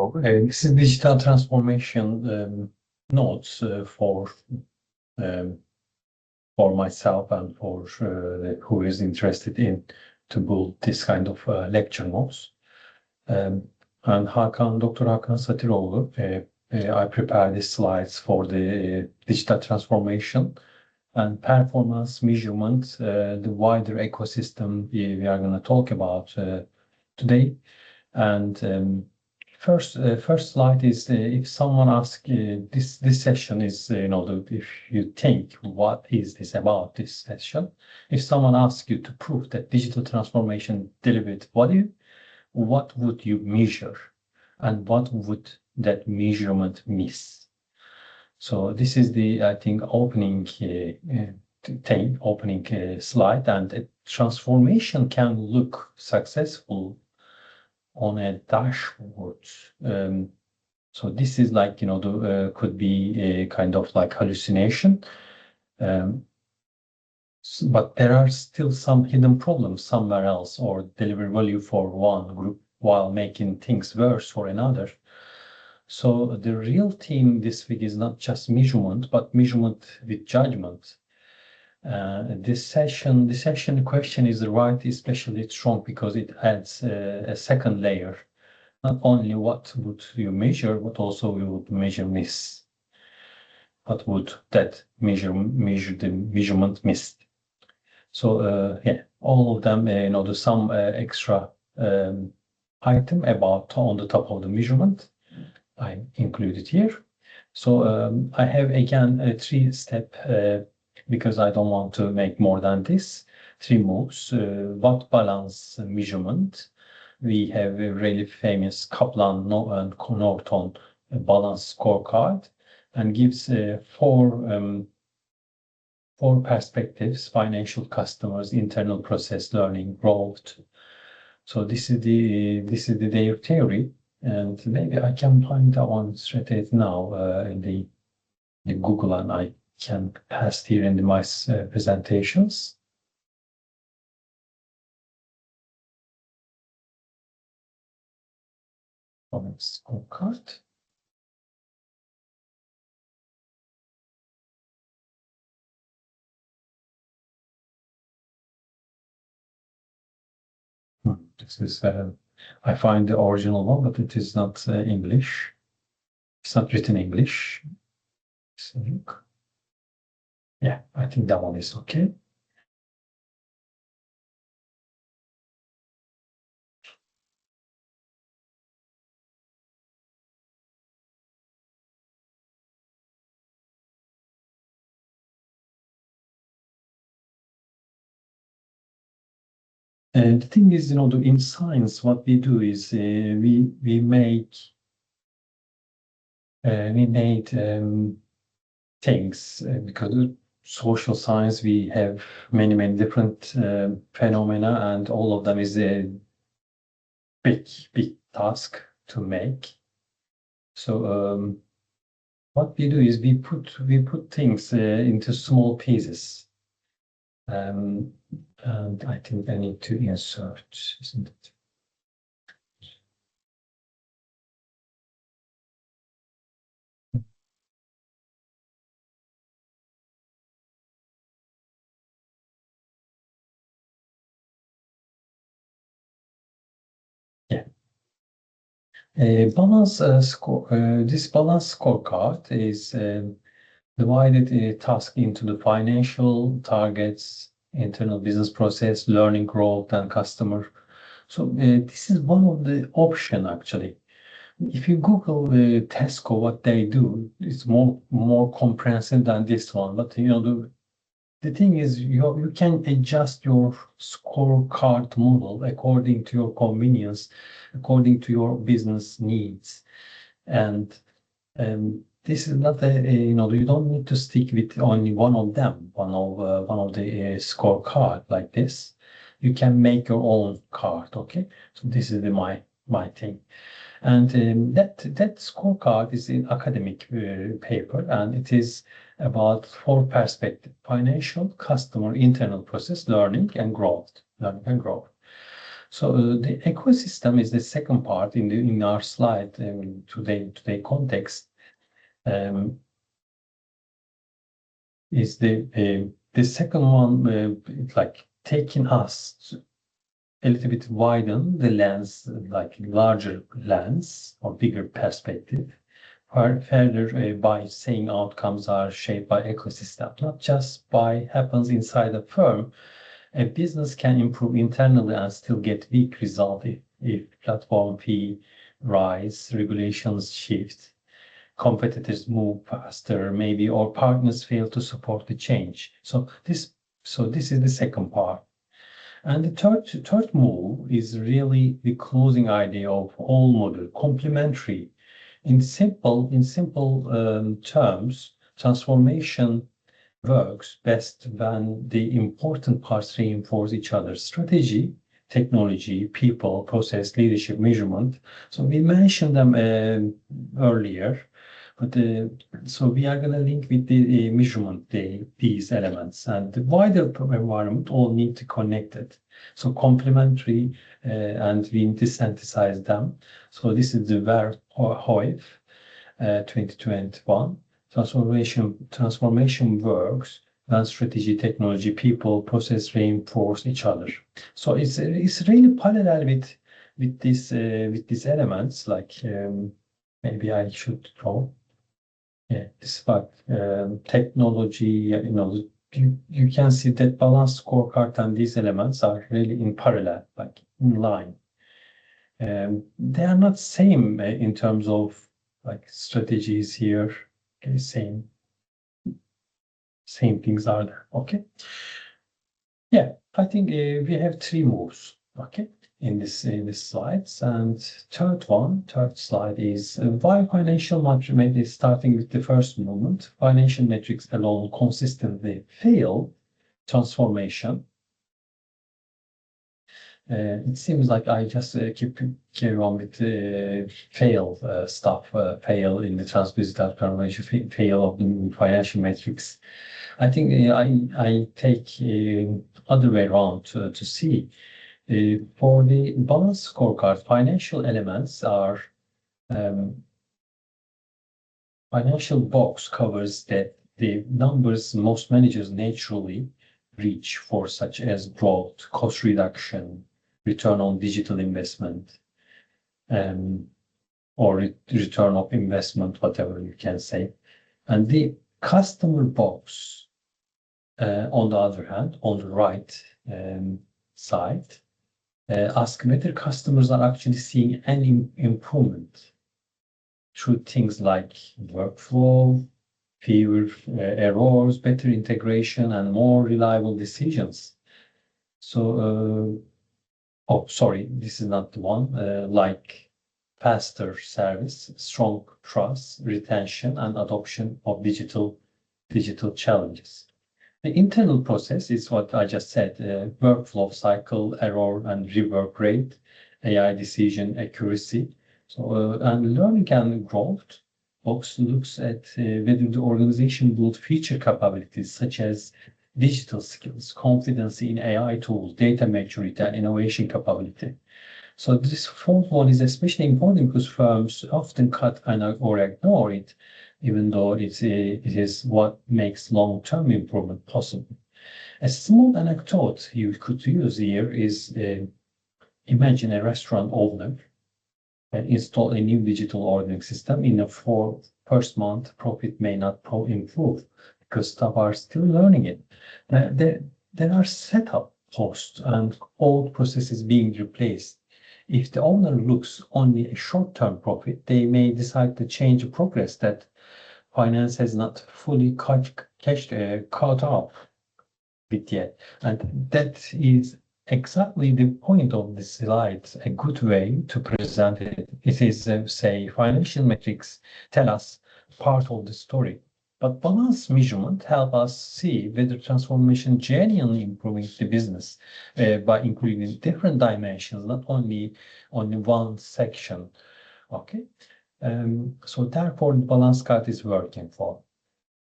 This is digital transformation notes um, for myself and for who is interested in to build this kind of lecture notes. And Dr. Hakan Satiroğlu, I prepared these slides for the digital transformation and performance measurement, the wider ecosystem we are going to talk about today. And first slide is if someone asks this session is if you think what is this about this session, if someone asks you to prove that digital transformation delivered value, what would you measure and what would that measurement miss? So this is the I think opening slide, and a transformation can look successful on a dashboard. So this is like, could be a kind of like hallucination. But there are still some hidden problems somewhere else, or deliver value for one group while making things worse for another. So the real theme this week is not just measurement, but measurement with judgment. This session question is right, especially strong because it adds a second layer. Not only what would you measure, but also you would measure miss. What would that the measurement miss? So yeah, all of them, there's some extra item about on the top of the measurement I included here. So I have again a 3-step because I don't want to make more than this. 3 moves. What balance measurement? We have a really famous Kaplan and Norton balance scorecard, and gives 4 perspectives: financial, customers, internal, process, learning, growth. So this is their theory, and maybe I can find that one straight now in the Google, and I can paste here in my presentations. Scorecard. This is I find the original one, but it is not English. It's not written English. So look. Yeah, I think that one is okay. And the thing is, in science, what we do is we made things because social science we have many different phenomena, and all of them is a big task to make. So what we do is we put things into small pieces. And I think I need to insert, isn't it? Yeah. This balance scorecard is divided task into the financial targets, internal business process, learning, growth, and customer. So this is one of the option actually. If you Google Tesco, what they do, it's more comprehensive than this one. But the thing is, you can adjust your scorecard model according to your convenience, according to your business needs, and this is not you don't need to stick with only one of them, one of the scorecard like this. You can make your own card. Okay, so this is my thing. And that scorecard is in academic paper, and it is about 4 perspectives: financial, customer, internal process, learning, and growth. So the ecosystem is the second part in our slide today context. Is the second one like taking us a little bit widen the lens, like larger lens or bigger perspective. Further, by saying outcomes are shaped by ecosystem, not just by happens inside a firm. A business can improve internally and still get weak result if platform fee rise, regulations shift, competitors move faster, maybe, or partners fail to support the change. So this is the second part. And the third move is really the closing idea of all model, complementary. In simple terms, transformation works best when the important parts reinforce each other. Strategy, technology, people, process, leadership, measurement. So we mentioned them earlier, but so we are going to link with the measurement, these elements, and the wider environment all need to connect it. So complementary, and we need to synthesize them. So this is the Verhoeven 2021. Transformation works when strategy, technology, people, process reinforce each other. So it's really parallel with these elements. Like maybe I should draw. Yeah, this part technology. You can see that balanced scorecard and these elements are really in parallel, like in line. They are not same in terms of like strategies here. Okay, same things are there. Okay. Yeah, I think we have three moves. Okay, in this slides, and third slide is why financial metrics. Maybe starting with the first movement, financial metrics alone consistently fail transformation. It seems like I just carry on with fail stuff, fail in the digital transformation, fail of the financial metrics. I think I take other way around to see. For the balance scorecard, financial elements are financial box covers that the numbers most managers naturally reach for, such as growth, cost reduction, return on digital investment, or return of investment, whatever you can say. And the customer box, on the other hand, on the right side, ask whether customers are actually seeing any improvement through things like workflow, fewer errors, better integration, and more reliable decisions. So, oh, sorry, this is not the one. Like faster service, strong trust, retention, and adoption of digital challenges. The internal process is what I just said, workflow cycle, error and rework rate, AI decision accuracy. So, and learning and growth box looks at whether the organization build feature capabilities such as digital skills, confidence in AI tools, data maturity, and innovation capability. So this fourth one is especially important because firms often cut or ignore it, even though it is what makes long-term improvement possible. A small anecdote you could use here is imagine a restaurant owner install a new digital ordering system. In the first month, profit may not improve because staff are still learning it. There are setup costs and old processes being replaced. If the owner looks only a short-term profit, they may decide to change the progress that finance has not fully caught up with yet. And that is exactly the point of the slide. A good way to present it. It is, say, financial metrics tell us part of the story. But balance measurement help us see whether transformation genuinely improving the business by including different dimensions, not only on one section. Okay, so therefore the balance card is working for.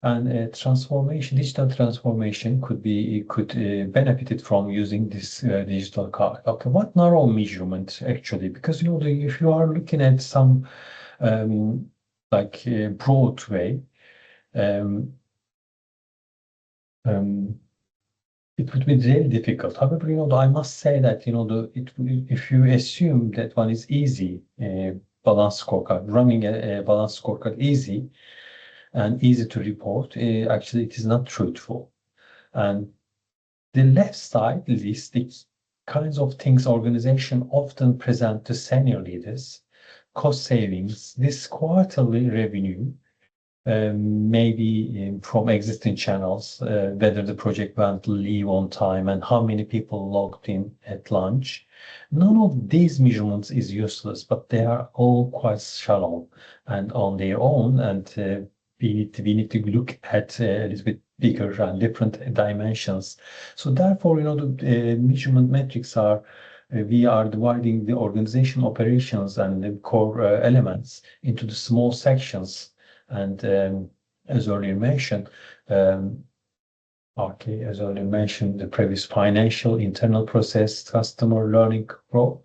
And digital transformation could benefited from using this digital card. Okay, what narrow measurement actually? Because if you are looking at some like broad way, um, um, it would be very difficult. However, I must say that if you assume that one is easy, balance scorecard, running a balance scorecard easy and easy to report, actually it is not truthful. And the left side lists the kinds of things organization often present to senior leaders: cost savings, this quarterly revenue, maybe from existing channels, whether the project went live on time and how many people logged in at lunch. None of these measurements is useless, but they are all quite shallow and on their own. And we need to look at a little bit bigger and different dimensions. So therefore, the measurement metrics are we are dividing the organization operations and the core elements into the small sections. And as earlier mentioned, as earlier mentioned, the previous financial, internal process, customer learning growth.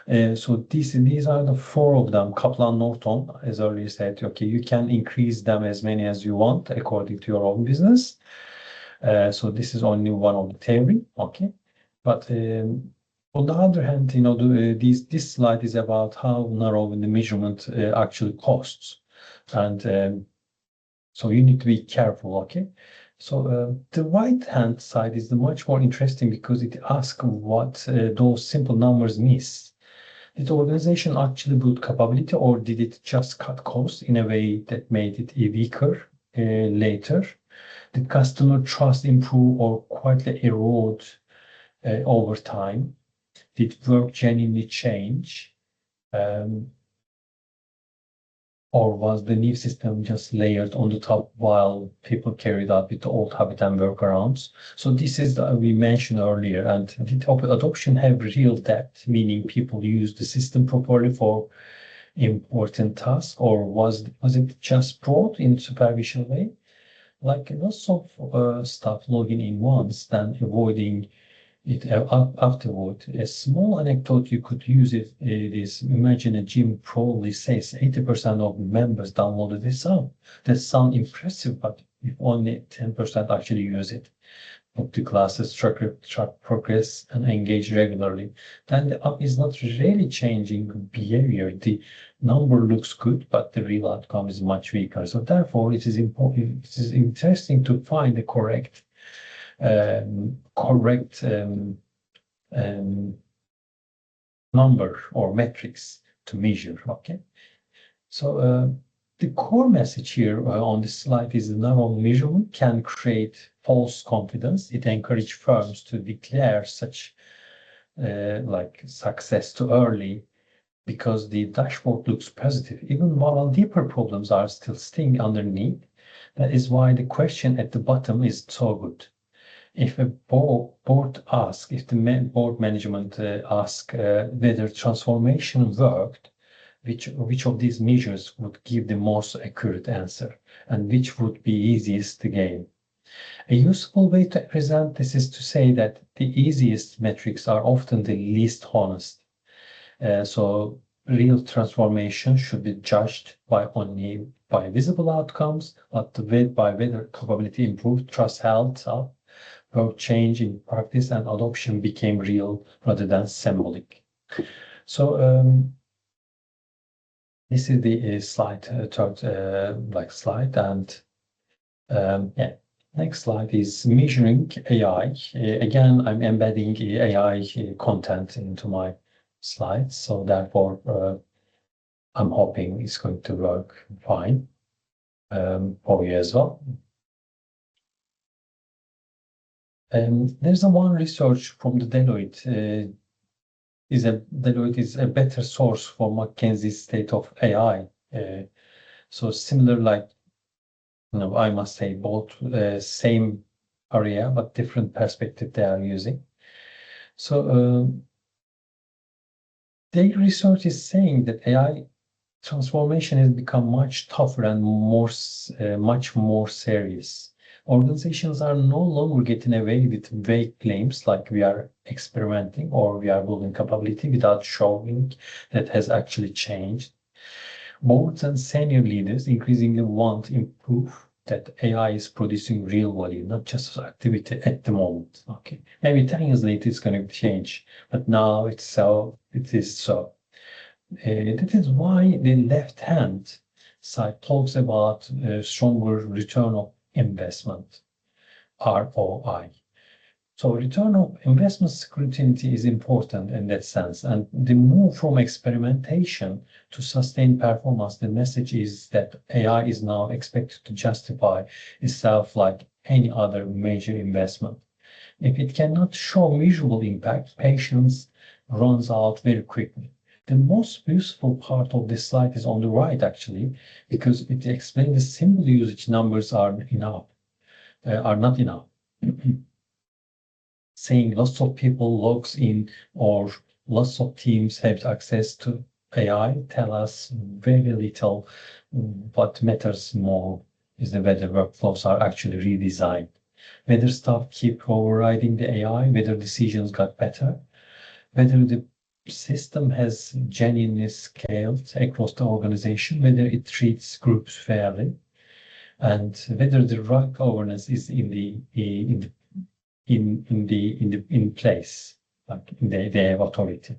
So these are the four of them. Kaplan-Norton, as earlier said, okay, you can increase them as many as you want according to your own business. So this is only one of the theory, okay. But on the other hand, this slide is about how narrow the measurement actually costs. And so you need to be careful, okay? So the right-hand side is the much more interesting because it asks what those simple numbers miss. Did the organization actually build capability, or did it just cut costs in a way that made it weaker later? Did customer trust improve or quietly erode over time? Did work genuinely change? Or was the new system just layered on the top while people carried out with the old habit and workarounds? So this is we mentioned earlier. And did adoption have real depth, meaning people used the system properly for important tasks, or was it just brought in superficial way? Like lots of stuff logging in once, then avoiding it afterward. A small anecdote you could use it is: imagine a gym probably says 80% of members downloaded this app. That sounds impressive, but if only 10% actually use it, book the classes, track progress, and engage regularly, then the app is not really changing behavior. The number looks good, but the real outcome is much weaker. So therefore, it is important. It is interesting to find the correct number or metrics to measure. Okay, so the core message here on this slide is the narrow measurement can create false confidence. It encourages firms to declare such like success too early because the dashboard looks positive, even while deeper problems are still sitting underneath. That is why the question at the bottom is so good. If a board asks, if the board management ask whether transformation worked, which of these measures would give the most accurate answer, and which would be easiest to gain? A useful way to present this is to say that the easiest metrics are often the least honest. So real transformation should be judged only by visible outcomes, but by whether capability improved, trust held up, work change in practice, and adoption became real rather than symbolic. So this is the slide, third slide, and yeah. Next slide is measuring AI. Again, I'm embedding AI content into my slides, so therefore I'm hoping it's going to work fine for you as well. There's one research from the Deloitte. Deloitte is a better source for McKinsey's state of AI. So similar, like I must say, both same area but different perspective they are using. So their research is saying that AI transformation has become much tougher and much more serious. Organizations are no longer getting away with vague claims like we are experimenting or we are building capability without showing that has actually changed. Boards and senior leaders increasingly want proof that AI is producing real value, not just activity at the moment. Okay, maybe 10 years later it's going to change, but now it is so. That is why the left hand side talks about stronger return of investment, ROI. So return of investment scrutiny is important in that sense. And the move from experimentation to sustained performance, the message is that AI is now expected to justify itself like any other major investment. If it cannot show measurable impact, patience runs out very quickly. The most useful part of this slide is on the right, actually, because it explains the simple usage numbers are not enough. Saying lots of people logs in or lots of teams have access to AI tell us very little. What matters more is whether workflows are actually redesigned, whether staff keep overriding the AI, whether decisions got better, whether the system has genuinely scaled across the organization, whether it treats groups fairly, and whether the right governance is in place, like they have authority.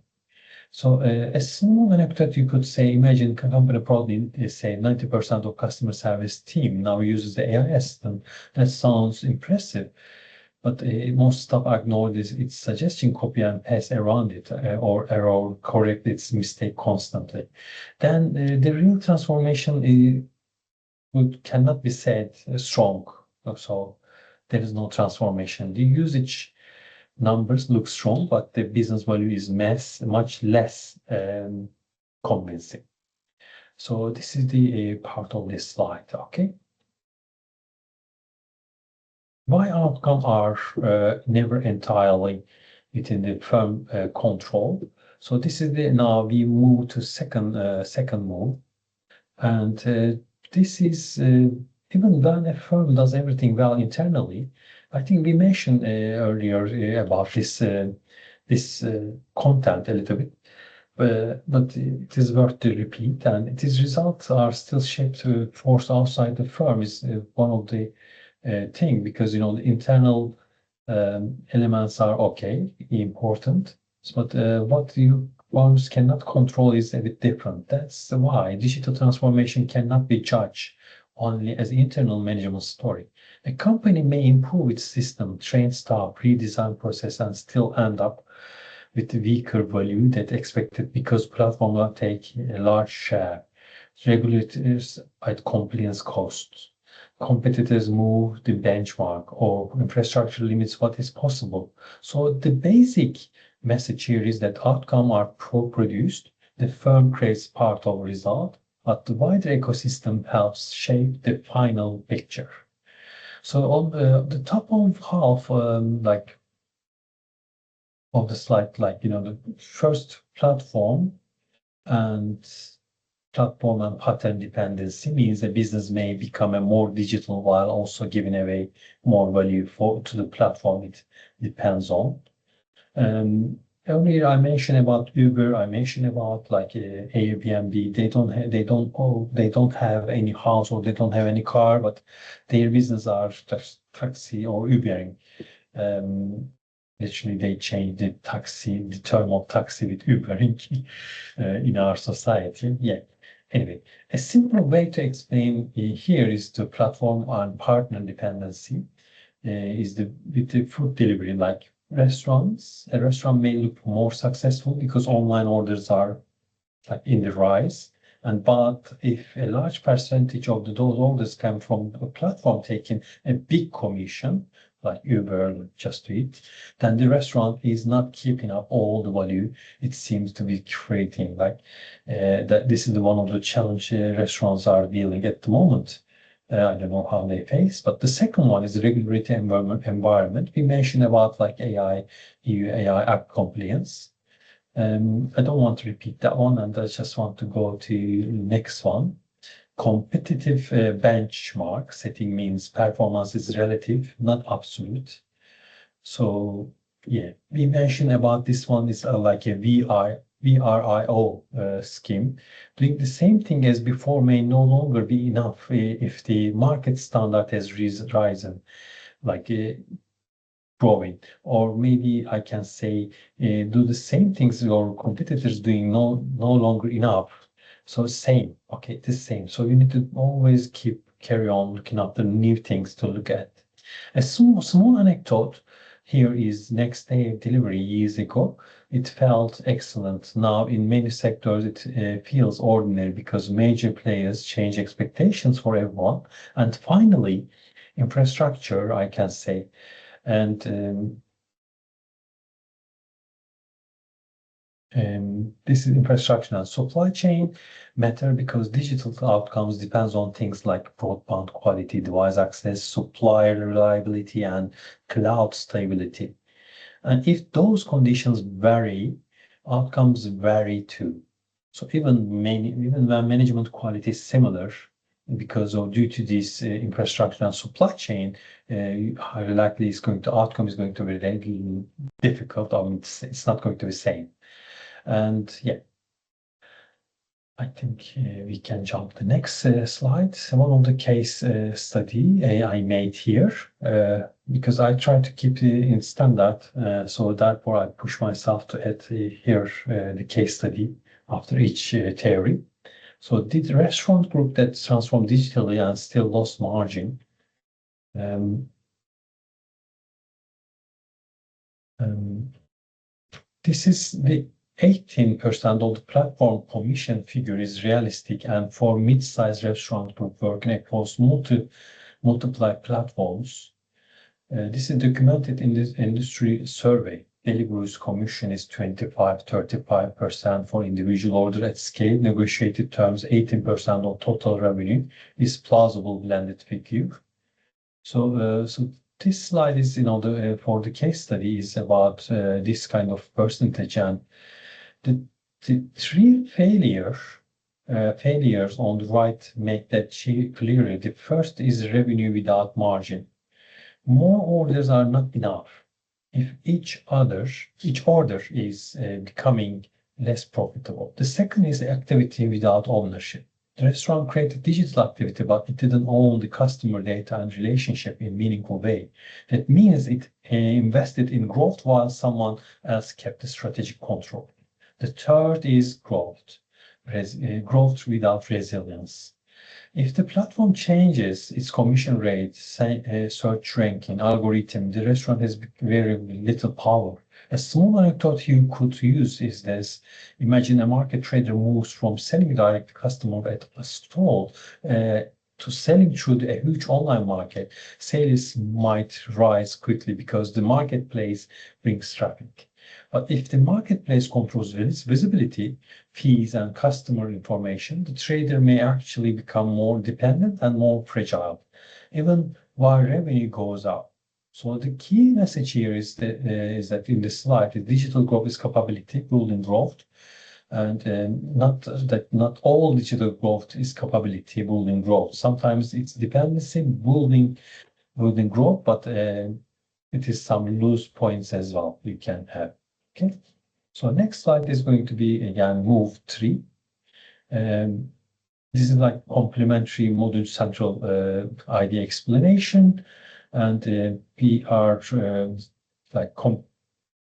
So a small anecdote you could say, imagine a company probably say 90% of customer service team now uses the AI assistant. That sounds impressive, but most staff ignore this. It's suggesting copy and paste around it or error correct its mistake constantly. Then the real transformation cannot be said strong. So there is no transformation. The usage numbers look strong, but the business value is much less convincing. So this is the part of this slide, okay? Why outcomes are never entirely within the firm control. So this is now we move to second move, and this is even when a firm does everything well internally. I think we mentioned earlier about this content a little bit, but it is worth to repeat, and its results are still shaped to force outside the firm is one of the thing, because the internal elements are okay, important, but what you ones cannot control is a bit different. That's why digital transformation cannot be judged only as internal management story. A company may improve its system, train staff, redesign process, and still end up with weaker value than expected because platform will take a large share. Regulators at compliance costs. Competitors move the benchmark or infrastructure limits what is possible. So the basic message here is that outcomes are produced, the firm creates part of result, but the wider ecosystem helps shape the final picture. So on the top of half, like of the slide, like the first platform and pattern dependency means a business may become a more digital while also giving away more value to the platform it depends on. Earlier I mentioned about Uber, I mentioned about like Airbnb. They don't have any house or they don't have any car, but their business are just taxi or Ubering. Actually, they changed the term of taxi with Ubering in our society. Yeah. Anyway, a simple way to explain here is the platform and partner dependency with the food delivery, like restaurants. A restaurant may look more successful because online orders are like in the rise. But if a large percentage of those orders come from a platform taking a big commission, like Uber, Just Eat, then the restaurant is not keeping up all the value it seems to be creating. Like that, this is one of the challenges restaurants are dealing at the moment. I don't know how they face, but the second one is the regulatory environment. We mentioned about like AI, EU AI Act compliance. I don't want to repeat that one, and I just want to go to next one. Competitive benchmark setting means performance is relative, not absolute. So yeah, we mentioned about this one is like a VRIO scheme. Doing the same thing as before may no longer be enough if the market standard has risen, like growing. Or maybe I can say do the same things your competitors doing no longer enough. So same, okay, the same. So you need to always carry on looking up the new things to look at. A small anecdote here is next day delivery years ago. It felt excellent. Now in many sectors it feels ordinary because major players change expectations for everyone. And finally, infrastructure, I can say, and this is infrastructure and supply chain matter because digital outcomes depends on things like broadband quality, device access, supplier reliability, and cloud stability. And if those conditions vary, outcomes vary too. So even when management quality is similar, because of due to this infrastructure and supply chain, highly likely outcome is going to be really difficult. I mean, it's not going to be the same. And yeah, I think we can jump the next slide. One of the case study I made here because I try to keep it in standard. So therefore, I push myself to add here the case study after each theory. So did the restaurant group that transformed digitally and still lost margin? Um, this is the 18% of the platform commission figure is realistic, and for mid-sized restaurant group working across multiple platforms, this is documented in this industry survey. Deliveroo's commission is 25-35% for individual order at scale. Negotiated terms, 18% of total revenue is plausible blended figure. So this slide is, for the case study is about this kind of percentage, and the three failures on the right make that clearer. The first is revenue without margin. More orders are not enough if each order is becoming less profitable. The second is activity without ownership. The restaurant created digital activity, but it didn't own the customer data and relationship in a meaningful way. That means it invested in growth while someone else kept the strategic control. The third is growth without resilience. If the platform changes its commission rate, search ranking, algorithm, the restaurant has very little power. A small anecdote you could use is this. Imagine a market trader moves from selling direct to customer at a stall to selling through a huge online market. Sales might rise quickly because the marketplace brings traffic. But if the marketplace controls visibility, fees, and customer information, the trader may actually become more dependent and more fragile, even while revenue goes up. So the key message here is that in this slide, the digital growth is capability building growth, and not all digital growth is capability building growth. Sometimes it's dependency building growth, but it is some loose points as well we can have. Okay, so next slide is going to be again move 3. This is like complementary module central idea explanation, and we are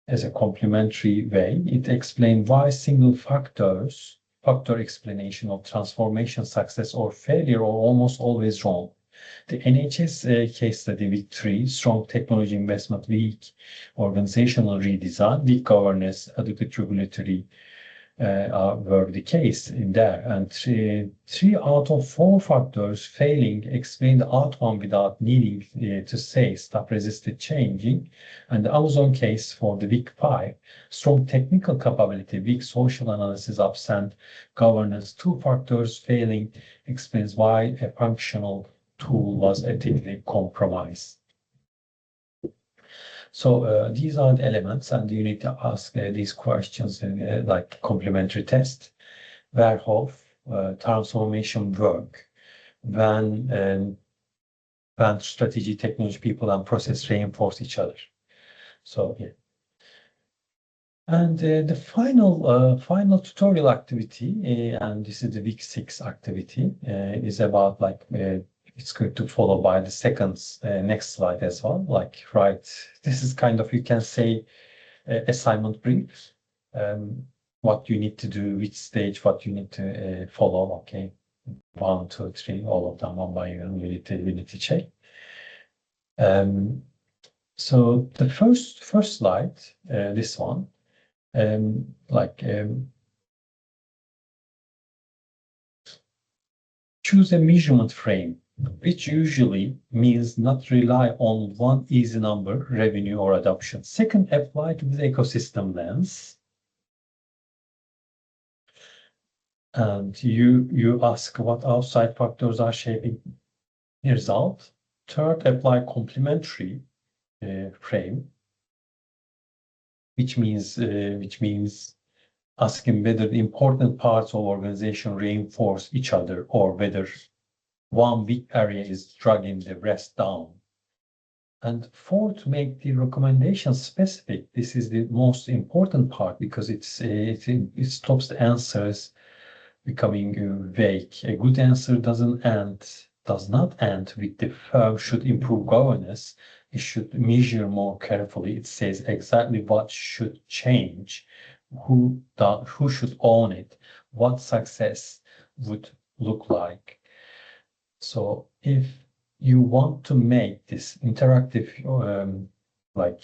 as a complementary way. It explains why single factor explanation of transformation success or failure are almost always wrong. The NHS case study week 3, strong technology investment, weak organizational redesign, weak governance, adequate regulatory were the case in there. And three out of 4 factors failing explain the outcome without needing to say stop resisted changing. And the Amazon case for the week 5, strong technical capability, weak social analysis, absent governance, 2 factors failing explains why a functional tool was ethically compromised. So these are the elements, and you need to ask these questions in like complementary test. Where transformation work when strategy, technology, people, and process reinforce each other. So yeah. And the final tutorial activity, and this is the week 6 activity, is about like it's going to follow by the second next slide as well. Like this is kind of, you can say, assignment brief. What you need to do, which stage, what you need to follow. Okay, 1, 2, 3, all of them one by one. You need to check. So the first slide, this one. Choose a measurement frame, which usually means not rely on one easy number, revenue or adoption. Second, apply to the ecosystem lens. And you ask what outside factors are shaping the result. Third, apply complementary frame, which means asking whether the important parts of organization reinforce each other or whether one weak area is dragging the rest down. And fourth, make the recommendation specific. This is the most important part because it stops the answers becoming vague. A good answer does not end with the firm should improve governance. It should measure more carefully. It says exactly what should change, who should own it, what success would look like. So if you want to make this interactive way,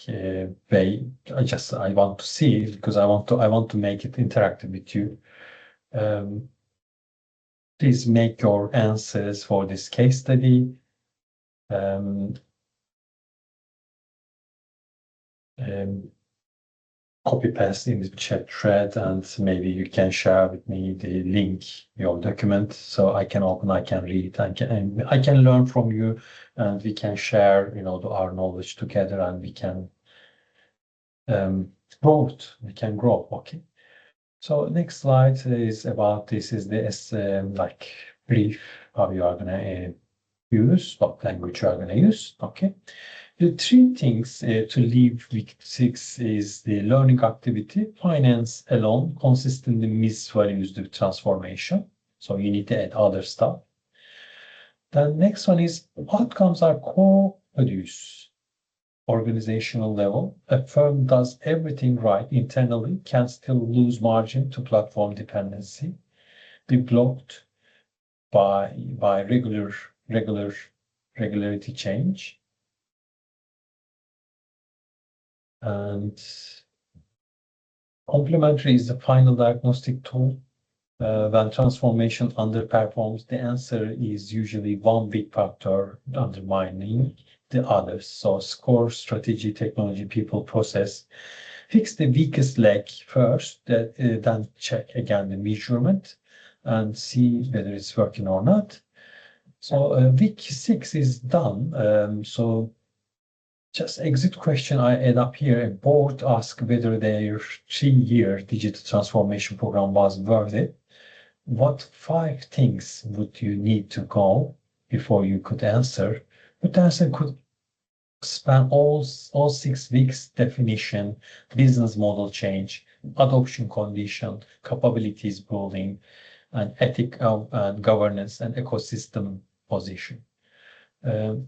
I want to see it because I want to make it interactive with you. Please make your answers for this case study. Copy paste in the chat thread, and maybe you can share with me the link, your document, so I can open, I can read, I can learn from you, and we can share, our knowledge together, and we can grow. Okay. So next slide is about this is the brief how you are gonna use, what language you are gonna use. Okay. The 3 things to leave week 6 is the learning activity. Finance alone consistently misvalues the transformation. So you need to add other stuff. The next one is outcomes are co-produced. Organizational level, a firm does everything right internally, can still lose margin to platform dependency, be blocked by regularity change. And complementary is the final diagnostic tool. When transformation underperforms, the answer is usually one big factor undermining the others. So score, strategy, technology, people, process. Fix the weakest leg first, then check again the measurement and see whether it's working or not. So week 6 is done. So just exit question I add up here. A board ask whether their 3-year digital transformation program was worth it. What 5 things would you need to go before you could answer? But answer could span all 6 weeks: definition, business model change, adoption condition, capabilities building, and ethic and governance and ecosystem position.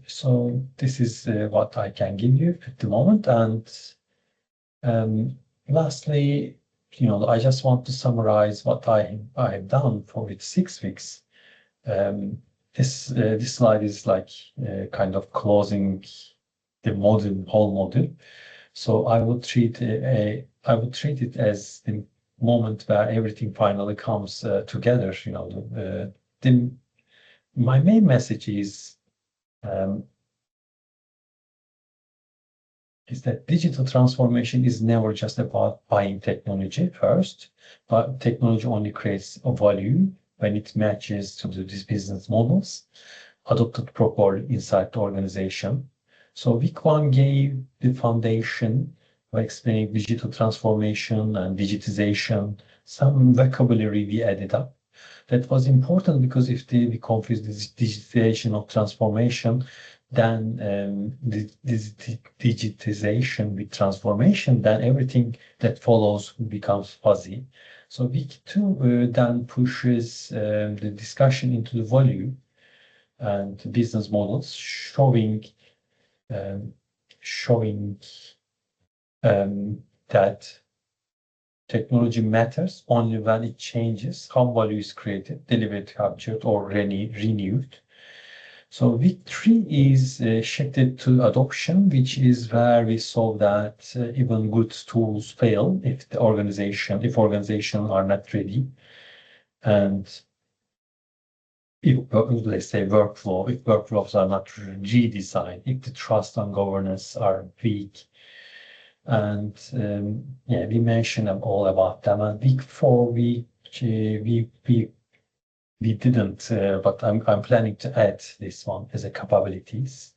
So this is what I can give you at the moment. And lastly, I just want to summarize what I have done for it 6 weeks. This slide is like kind of closing the whole module. So I would treat it as the moment where everything finally comes together. My main message is that digital transformation is never just about buying technology first, but technology only creates a value when it matches to these business models adopted properly inside the organization. So week one gave the foundation by explaining digital transformation and digitization, some vocabulary we added up. That was important because if we confuse this digitization of transformation, then this digitization with transformation, then everything that follows becomes fuzzy. So week two then pushes the discussion into the value and business models, showing that technology matters only when it changes how value is created, delivered, captured, or renewed. So week three is shifted to adoption, which is where we saw that even good tools fail if organizations are not ready, and if let's say if workflows are not redesigned, if the trust and governance are weak. And yeah, we mentioned all about them. And week four, we didn't, but I'm planning to add this one as a capabilities.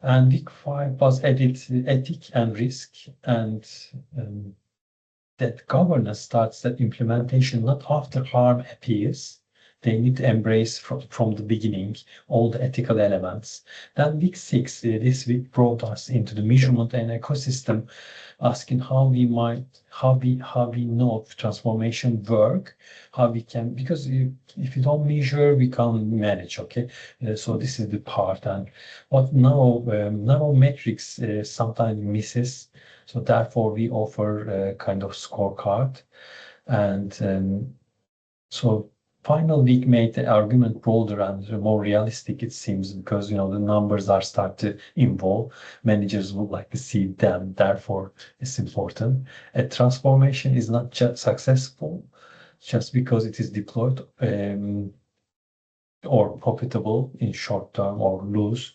And week five was added ethic and risk, and that governance starts that implementation not after harm appears. They need to embrace from the beginning all the ethical elements. Then week six, this week brought us into the measurement and ecosystem, asking how we know if transformation work, how we can, because if you don't measure, we can't manage. Okay, so this is the part, and what now metrics sometimes misses. So therefore, we offer a kind of scorecard, and so final week made the argument broader and more realistic, it seems, because the numbers are start to involve. Managers would like to see them. Therefore, it's important. A transformation is not just successful just because it is deployed or profitable in short term or lose.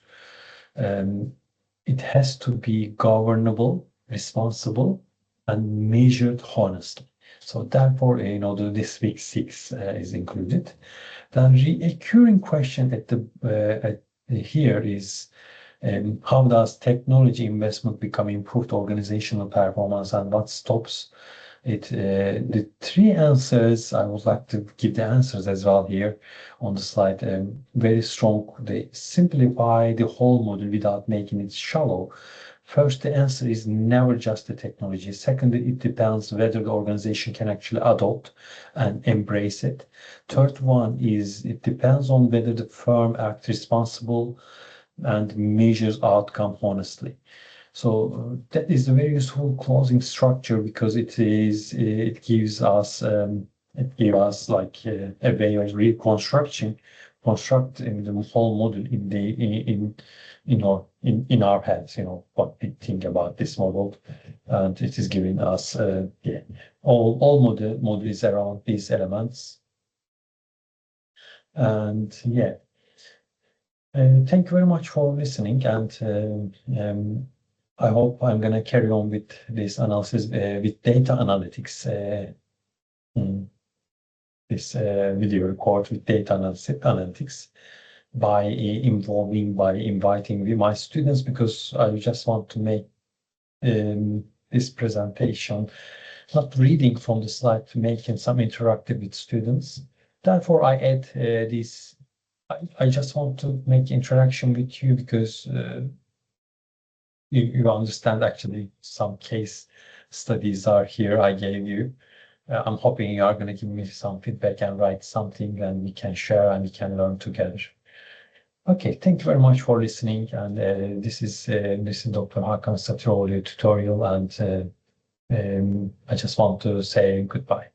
It has to be governable, responsible, and measured honestly. So therefore, this week six is included. The recurring question here is how does technology investment become improved organizational performance, and what stops it? The three answers, I would like to give the answers as well here on the slide. Very strong. They simplify the whole model without making it shallow. First, the answer is never just the technology. Second, it depends whether the organization can actually adopt and embrace it. Third one is it depends on whether the firm acts responsible and measures outcome honestly. So that is a very useful closing structure because it gives us like a way of reconstructing constructing the whole model in our heads, what we think about this model, and it is giving us all model is around these elements. And yeah, thank you very much for listening, and I hope I'm going to carry on with this analysis with data analytics. This video record with data analytics by inviting my students, because I just want to make this presentation not reading from the slide, to making some interactive with students. Therefore, I add this. I just want to make interaction with you because you understand actually some case studies are here I gave you. I'm hoping you are going to give me some feedback and write something, and we can share and we can learn together. Okay, thank you very much for listening. And this is Dr. Hakan Satıroğlu tutorial, and I just want to say goodbye.